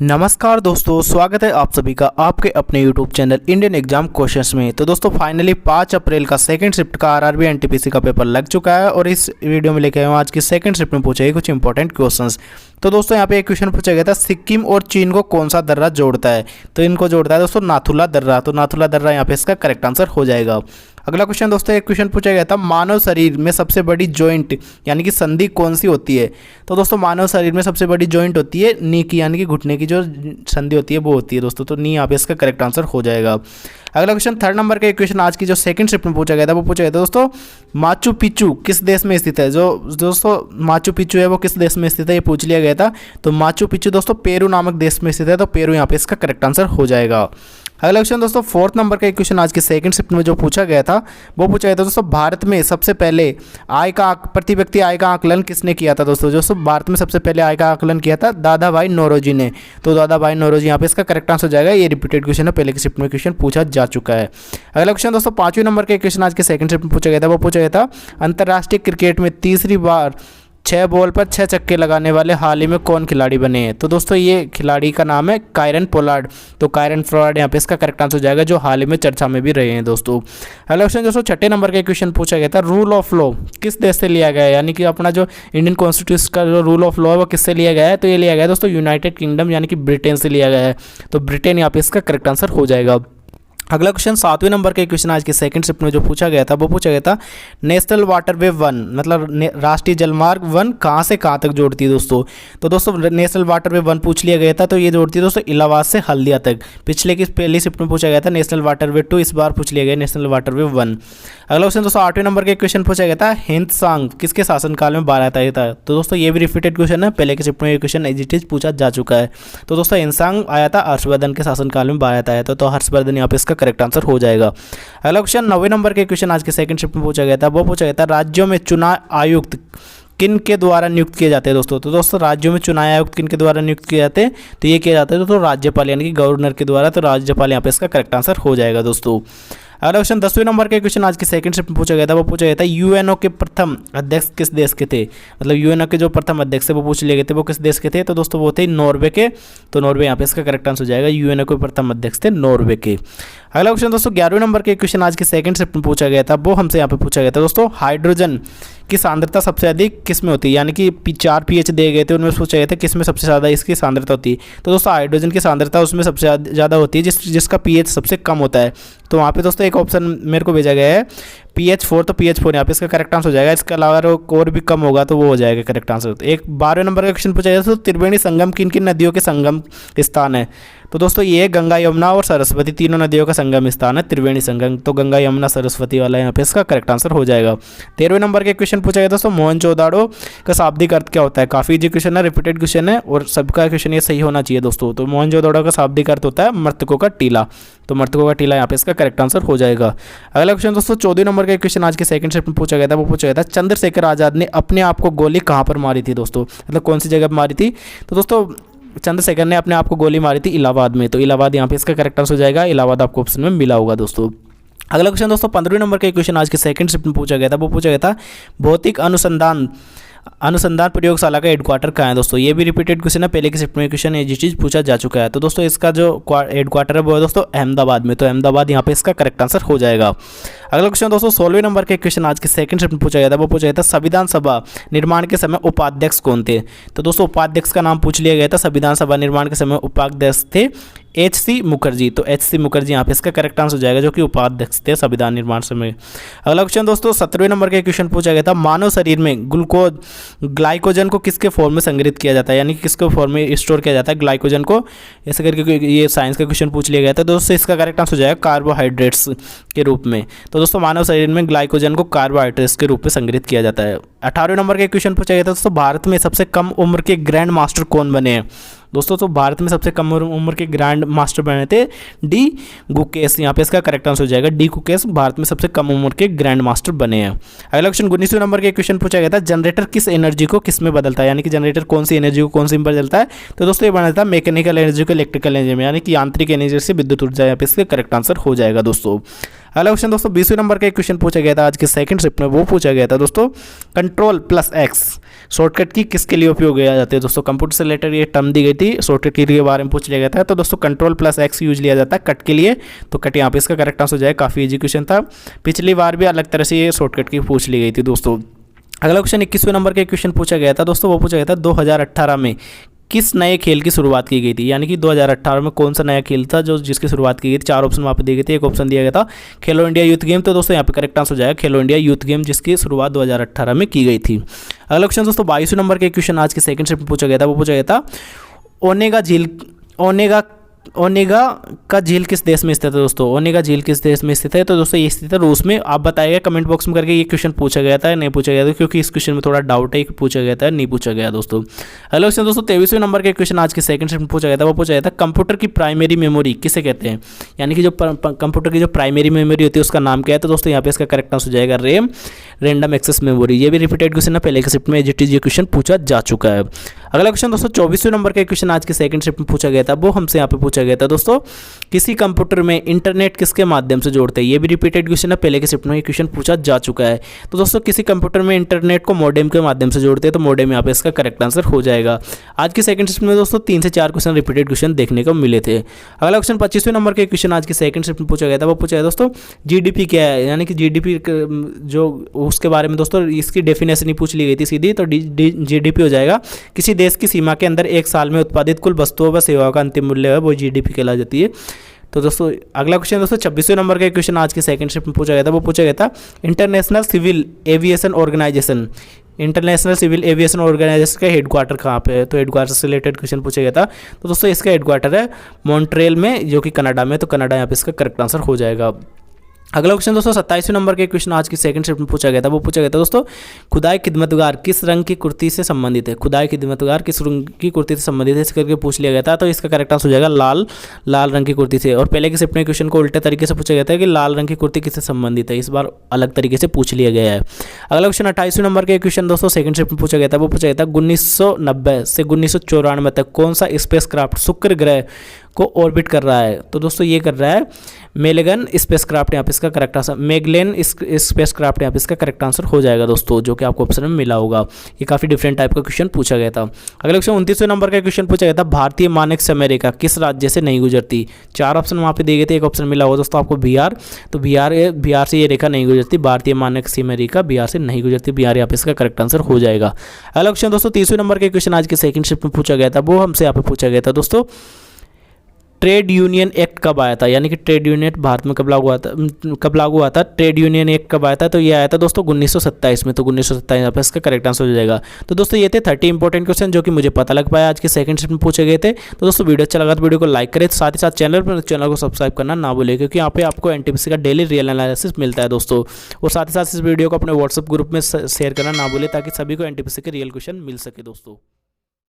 नमस्कार दोस्तों, स्वागत है आप सभी का आपके अपने YouTube channel Indian exam questions में। तो दोस्तों फाइनली 5 अप्रैल का सेकंड शिफ्ट का आरआरबी एनटीपीसी का पेपर लग चुका है और इस वीडियो में लेके आए हूँ आज की सेकंड शिफ्ट में पूछे गए कुछ इंपॉर्टेंट क्वेश्चंस। तो दोस्तों यहाँ पे एक क्वेश्चन पूछा गया था, सिक्किम और चीन को कौन सा दर्रा जोड़ता है? तो इनको जोड़ता है दोस्तों नाथुला दर्रा। तो नाथुला दर्रा यहाँ पे इसका करेक्ट आंसर हो जाएगा। अगला क्वेश्चन दोस्तों, एक क्वेश्चन पूछा गया था, मानव शरीर में सबसे बड़ी जॉइंट यानी कि संधि कौन सी होती है? तो दोस्तों मानव शरीर में सबसे बड़ी जॉइंट होती है नी की, यानी कि घुटने की जो संधि होती है वो होती है दोस्तों। तो नी यहाँ पे इसका करेक्ट आंसर हो जाएगा। अगला क्वेश्चन थर्ड नंबर का एक क्वेश्चन आज की जो सेकंड शिफ्ट में पूछा गया था वो पूछा गया था दोस्तों, माचू पिच्चू किस देश में स्थित है? जो दोस्तों माचू पिच्चू है वो किस देश में स्थित है ये पूछ लिया गया था। तो माचू पिच्चू दोस्तों पेरू नामक देश में स्थित है। तो पेरू यहाँ पे इसका करेक्ट आंसर हो जाएगा। अगला क्वेश्चन दोस्तों फोर्थ नंबर का एक क्वेश्चन आज के सेकंड शिफ्ट में जो पूछा गया था वो पूछा गया था दोस्तों, भारत में सबसे पहले प्रति व्यक्ति आय का आकलन किसने किया था? दोस्तों भारत में सबसे पहले आय का आकलन किया था दादा भाई नौरोजी ने। तो दादा भाई नौरोजी यहाँ पे इसका करेक्ट आंसर हो जाएगा। ये रिपीटेड क्वेश्चन है, पहले की शिफ्ट में क्वेश्चन पूछा जा चुका है। अगला क्वेश्चन दोस्तों पांचवें नंबर का क्वेश्चन आज के सेकंड शिफ्ट में पूछा गया था वो पूछा गया था, अंतर्राष्ट्रीय क्रिकेट में तीसरी बार 6 बॉल पर 6 छक्के लगाने वाले हाल ही में कौन खिलाड़ी बने हैं? तो दोस्तों ये खिलाड़ी का नाम है कायरन पोलार्ड। तो कायरन पोलार्ड यहाँ पे इसका करेक्ट आंसर हो जाएगा, जो हाल ही में चर्चा में भी रहे हैं दोस्तों। अगला क्वेश्चन दोस्तों छठे नंबर का क्वेश्चन पूछा गया था, रूल ऑफ लॉ किस देश से लिया गया है? यानी कि अपना जो इंडियन कॉन्स्टिट्यूशन का जो रूल ऑफ लॉ है वो किससे लिया गया है? तो ये लिया गया है दोस्तों यूनाइटेड किंगडम यानी कि ब्रिटेन से लिया गया है। तो ब्रिटेन यहाँ पे इसका करेक्ट आंसर हो जाएगा। अगला क्वेश्चन सातवें नंबर का क्वेश्चन आज के सेकंड शिफ्ट में जो पूछा गया था वो पूछा गया था, नेशनल वाटरवे 1 मतलब राष्ट्रीय जलमार्ग 1 कहाँ से कहाँ तक जोड़ती है दोस्तों? तो दोस्तों नेशनल वाटरवे 1 पूछ लिया गया था। तो ये जोड़ती है दोस्तों इलाहाबाद से हल्दिया तक। पिछले की पहली शिफ्ट में पूछा गया था नेशनल वाटरवे 2, इस बार पूछ लिया गया नेशनल वाटरवे 1। अगला क्वेश्चन दोस्तों आठवें नंबर का क्वेश्चन पूछा गया था, हिंदसांग किसके शासनकाल में बनाया था? तो दोस्तों ये भी रिपीटेड क्वेश्चन है, पहले की शिफ्ट में ये क्वेश्चन एज इट इज पूछा जा चुका है। तो दोस्तों हिंदसांग आया था हर्षवर्धन के शासनकाल में बनाया था। तो हर्षवर्धन यहाँ पे इसका करेक्ट आंसर हो जाएगा। अगला क्वेश्चन 9वें नंबर के क्वेश्चन आज के सेकंड शिफ्ट में पूछा गया था वो पूछा गया था, राज्यों में चुनाव आयुक्त किन के द्वारा नियुक्त किए जाते हैं दोस्तों? तो दोस्तों राज्यों में चुनाव आयुक्त किन के द्वारा नियुक्त किए जाते हैं? तो ये किया जाता है दोस्तों राज्यपाल यानी कि गवर्नर के द्वारा। तो राज्यपाल यहाँ पे इसका करेक्ट आंसर हो जाएगा दोस्तों। अगला क्वेश्चन 10वें नंबर के क्वेश्चन आज के सेकंड शिफ्ट में पूछा गया था वो पूछा गया था, यूएनओ के प्रथम अध्यक्ष किस देश के थे? मतलब यूएनओ के जो प्रथम अध्यक्ष थे वो पूछ लिए गए थे, वो किस देश के थे? तो दोस्तों वो थे नॉर्वे के। तो नॉर्वे यहाँ पे इसका करेक्ट आंसर हो जाएगा, यूएनओ के प्रथम अध्यक्ष थे नॉर्वे के। अगला क्वेश्चन दोस्तों 11वें नंबर के क्वेश्चन आज के सेकंड शिफ्ट में पूछा गया था वो हमसे यहाँ पे पूछा गया था दोस्तों, हाइड्रोजन की सांद्रता सबसे अधिक किस में होती है? यानी कि 4 pH दिए गए थे, उनमें पूछा गया था किस में सबसे ज़्यादा इसकी सांद्रता होती है? तो दोस्तों हाइड्रोजन की सांद्रता उसमें सबसे ज़्यादा होती है जिसका pH सबसे कम होता है। तो वहाँ पे दोस्तों एक ऑप्शन मेरे को भेजा गया है pH4। तो pH4 यहाँ पे इसका करेक्ट आंसर हो जाएगा। इसके अलावा और भी कम होगा तो वो हो जाएगा करेक्ट आंसर। तो एक 12वें नंबर का क्वेश्चन पूछा गया था, तो त्रिवेणी संगम किन किन नदियों के संगम स्थान है? तो दोस्तों ये गंगा यमुना और सरस्वती तीनों नदियों का संगम स्थान है त्रिवेणी संगम। तो गंगा यमुना सरस्वती वाला यहाँ पे इसका करेक्ट आंसर हो जाएगा। 13वें नंबर के क्वेश्चन पूछा गया दोस्तों, मोहनजोदाड़ो का शाब्दिक अर्थ क्या होता है? काफ़ी इजी क्वेश्चन है, रिपीटेड क्वेश्चन है और सबका क्वेश्चन ये सही होना चाहिए दोस्तों। तो मोहनजोदाड़ो का शाब्दिक अर्थ होता है मृतकों का टीला। तो मृतकों का टीला यहाँ पे इसका करेक्ट आंसर हो जाएगा। अगला क्वेश्चन दोस्तों 14वें नंबर का क्वेश्चन आज के सेकंड शिफ्ट में पूछा गया था वो पूछा गया था, चंद्रशेखर आज़ाद ने अपने आप को गोली कहाँ पर मारी थी दोस्तों? मतलब कौन सी जगह पर मारी थी? तो दोस्तों चंद्रशेखर ने अपने आप को गोली मारी थी इलाहाबाद में। तो इलाहाबाद यहाँ पे इसका करेक्ट आंसर हो जाएगा। इलाहाबाद आपको ऑप्शन में मिला होगा दोस्तों। अगला क्वेश्चन दोस्तों 15वें नंबर का क्वेश्चन आज के सेकंड शिफ्ट में पूछा गया था वो पूछा गया था, भौतिक अनुसंधान प्रयोगशाला का हेडक्वार्टर कहाँ है दोस्तों? ये भी रिपीटेड क्वेश्चन है, पहले की शिफ्ट में क्वेश्चन ये चीज़ पूछा जा चुका है। तो दोस्तों इसका जो हेडक्वार्टर है वो है दोस्तों अहमदाबाद में। तो अहमदाबाद यहाँ पे इसका करेक्ट आंसर हो जाएगा। अगला क्वेश्चन दोस्तों 16वें नंबर के क्वेश्चन आज के सेकंड शिफ्ट में पूछा गया था वो पूछा गया था, संविधान सभा निर्माण के समय उपाध्यक्ष कौन थे? तो दोस्तों उपाध्यक्ष का नाम पूछ लिया गया था। संविधान सभा निर्माण के समय उपाध्यक्ष थे H.C. मुखर्जी। तो H.C. मुखर्जी यहाँ पे इसका करेक्ट आंसर हो जाएगा, जो कि उपाध्यक्ष थे संविधान निर्माण समय। अगला क्वेश्चन दोस्तों 17वें नंबर का क्वेश्चन पूछा गया था, मानव शरीर में ग्लाइकोजन को किसके फॉर्म में संग्रहित किया जाता है? यानी कि किसके फॉर्म में स्टोर किया जाता है ग्लाइकोजन को? ऐसे करके ये साइंस का क्वेश्चन पूछ लिया गया था दोस्तों। इसका करेक्ट आंसर हो जाएगा कार्बोहाइड्रेट्स के रूप में। तो दोस्तों मानव शरीर में ग्लाइकोजन को कार्बोहाइड्रेट्स के रूप में संग्रहित किया जाता है। 18वें नंबर का क्वेश्चन पूछा गया था दोस्तों, भारत में सबसे कम उम्र के ग्रैंड मास्टर कौन बने हैं? दोस्तों तो भारत में सबसे कम उम्र के ग्रैंड मास्टर बने थे डी गुकेश। यहाँ पे इसका करेक्ट आंसर हो जाएगा डी गुकेश भारत में सबसे कम उम्र के ग्रैंड मास्टर बने हैं। अगला क्वेश्चन 19वें नंबर के क्वेश्चन पूछा गया था, जनरेटर किस एनर्जी को किस में बदलता है? यानी कि जनरेटर कौन सी एनर्जी को कौन सी में बदलता है? तो दोस्तों ये बदलता है मैकेनिकल एनर्जी को इलेक्ट्रिकल एनर्जी में, यानी कि यांत्रिक एनर्जी से विद्युत ऊर्जा। यहाँ पे इसका करेक्ट आंसर हो जाएगा दोस्तों। अगला क्वेश्चन दोस्तों 20वें नंबर का एक क्वेश्चन पूछा गया था आज के सेकंड शिफ्ट में, वो पूछा गया था दोस्तों Ctrl+X शॉर्टकट की किसके लिए उपयोग किया जाता है। दोस्तों कंप्यूटर से रिलेटेड ये टर्म दी गई थी, शॉर्टकट की के बारे में पूछ लिया गया था। तो दोस्तों Ctrl+X यूज लिया जाता है कट के लिए, तो कट यहाँ पे इसका करेक्ट आंसर हो जाएगा। काफ़ी इजी क्वेश्चन था, पिछली बार भी अलग तरह से ये शॉर्टकट की पूछ ली गई थी दोस्तों। अगला क्वेश्चन 21वें नंबर का क्वेश्चन पूछा गया था दोस्तों, वो पूछा गया था 2018 में किस नए खेल की शुरुआत की गई थी, यानी कि 2018 में कौन सा नया खेल था जो जिसकी शुरुआत की गई थी। 4 ऑप्शन वहाँ पे दिए गए थे, एक ऑप्शन दिया गया था खेलो इंडिया यूथ गेम। तो दोस्तों यहाँ पे करेक्ट आंसर हो जाएगा खेलो इंडिया यूथ गेम, जिसकी शुरुआत 2018 में की गई थी। अगला क्वेश्चन दोस्तों 22वें नंबर का क्वेश्चन आज के सेकंड शिफ्ट में पूछा गया था, वो पूछा गया था ओनेगा का झील किस देश में स्थित है। दोस्तों ओनेगा झील किस देश में स्थित है, तो दोस्तों ये स्थित है रूस में। आप बताइएगा कमेंट बॉक्स में करके ये क्वेश्चन पूछा गया था नहीं पूछा गया था, क्योंकि इस क्वेश्चन में थोड़ा डाउट है कि पूछा गया था नहीं पूछा गया दोस्तों। हेलो क्वेश्चन दोस्तों 23वें नंबर का क्वेश्चन आज के सेकंड शिफ्ट में पूछा गया था, वो पूछा गया था कंप्यूटर की प्राइमरी मेमोरी किसे कहते हैं, यानी कि जो कंप्यूटर की जो प्राइमरी मेमोरी होती है उसका नाम क्या है। तो दोस्तों यहाँ पे इसका करेक्ट आंसर हो जाएगा रैम, रैंडम एक्सेस मेमोरी। ये भी रिपीटेड क्वेश्चन है, पहले के शिफ्ट में ये क्वेश्चन पूछा जा चुका है। अगला क्वेश्चन दोस्तों 24वें नंबर का क्वेश्चन आज के सेकंड शिफ्ट में पूछा गया था, वो हमसे यहाँ पे पूछा गया था दोस्तों किसी कंप्यूटर में इंटरनेट किसके माध्यम से जोड़ते हैं। ये भी रिपीटेड क्वेश्चन है, पहले के शिफ्ट में ये क्वेश्चन पूछा जा चुका है। तो दोस्तों किसी कंप्यूटर में इंटरनेट को मॉडेम के माध्यम से जोड़ते हैं, तो मॉडेम यहाँ पे इसका करेक्ट आंसर हो जाएगा। आज के सेकंड शिफ्ट में दोस्तों 3 से 4 क्वेश्चन रिपीटेड क्वेश्चन देखने को मिले थे। अगला क्वेश्चन 25वें नंबर का क्वेश्चन आज के सेकंड शिफ्ट में पूछा गया था, वो पूछा गया दोस्तों जीडीपी क्या है, यानी कि जीडीपी जो उसके बारे में दोस्तों इसकी डेफिनेशन ही पूछ ली गई थी सीधी। तो जीडीपी हो जाएगा किसी देश की सीमा के अंदर एक साल में उत्पादित कुल वस्तुओं व सेवाओं का अंतिम मूल्य है, वो जीडीपी कहला जाती है। तो दोस्तों अगला क्वेश्चन दोस्तों 26वें नंबर का क्वेश्चन आज के सेकंड शिफ्ट में पूछा गया था, वो पूछा गया था इंटरनेशनल सिविल एविएशन ऑर्गेनाइजेशन का हेडक्वार्टर कहाँ पे है। तो हेडक्वार्टर से रिलेटेड क्वेश्चन पूछा गया था। तो दोस्तों इसका हेडक्वार्टर है मॉन्ट्रियल में, जो कि कनाडा में। तो कनाडा यहाँ पे इसका करेक्ट आंसर हो जाएगा। अगला क्वेश्चन दोस्तों 27वें नंबर के क्वेश्चन आज की सेकंड शिफ्ट में पूछा गया था, वो पूछा गया था दोस्तों खुदाई खिदमतगार किस रंग की कुर्ती से संबंधित है। खुदाई खिदमतगार किस रंग की कुर्ती से संबंधित है इस करके पूछ लिया गया था। तो इसका करेक्ट आंसर हो जाएगा लाल रंग की कुर्ती से। और पहले के शिफ्ट में क्वेश्चन को उल्टे तरीके से पूछा गया था कि लाल रंग की कुर्ती किससे संबंधित है, इस बार अलग तरीके से पूछ लिया गया है। अगला क्वेश्चन 28वें नंबर के क्वेश्चन दोस्तों सेकंड शिफ्ट में पूछा गया था, वो पूछा गया था 1990 से 1994 तक कौन सा स्पेस क्राफ्ट शुक्र ग्रह को ऑर्बिट कर रहा है। तो दोस्तों ये कर रहा है मेलेगन स्पेस क्राफ्ट, यहाँ पे इसका करेक्ट आंसर मेगलेन स्पेस क्राफ्ट यहाँ पे इसका करेक्ट आंसर हो जाएगा दोस्तों, जो कि आपको ऑप्शन में मिला होगा। ये काफ़ी डिफरेंट टाइप का क्वेश्चन पूछा गया था। अगला क्वेश्चन 29वें नंबर का क्वेश्चन पूछा गया था भारतीय मानक समय रेखा किस राज्य से नहीं गुजरती। 4 ऑप्शन वहाँ पे दिए गए थे, एक ऑप्शन मिला होगा दोस्तों आपको बिहार। तो बिहार से ये रेखा नहीं गुजरती, भारतीय मानक समय रेखा बिहार से नहीं गुजरती, बिहार यहाँ पे इसका करेक्ट आंसर हो जाएगा। अगला क्वेश्चन दोस्तों 30वें नंबर के क्वेश्चन आज के सेकंड शिफ्ट में पूछा गया था, वो हमसे यहाँ पे पूछा गया था दोस्तों ट्रेड यूनियन एक्ट कब आया था, यानी कि ट्रेड यूनियन भारत में कब लागू हुआ था ट्रेड यूनियन एक्ट कब आया था। तो ये आया था दोस्तों 1927 में। तो 1927 यहाँ पे इसका करेक्ट आंसर हो जाएगा। तो दोस्तों ये थे 30 इंपॉर्टेंट क्वेश्चन जो कि मुझे पता लग पाया आज के सेकंड शिफ्ट में पूछे गए थे। तो दोस्तों वीडियो अच्छा लगा तो वीडियो को लाइक करें, साथ ही साथ चैनल को सब्सक्राइब करना ना भूलें, क्योंकि यहाँ पे आपको एनटीपीसी का डेली रियल एनालिसिस मिलता है दोस्तों। और साथ ही साथ इस वीडियो को अपने व्हाट्सएप ग्रुप में शेयर करना ना भूलें, ताकि सभी को एनटीपीसी के रियल क्वेश्चन मिल सके दोस्तों।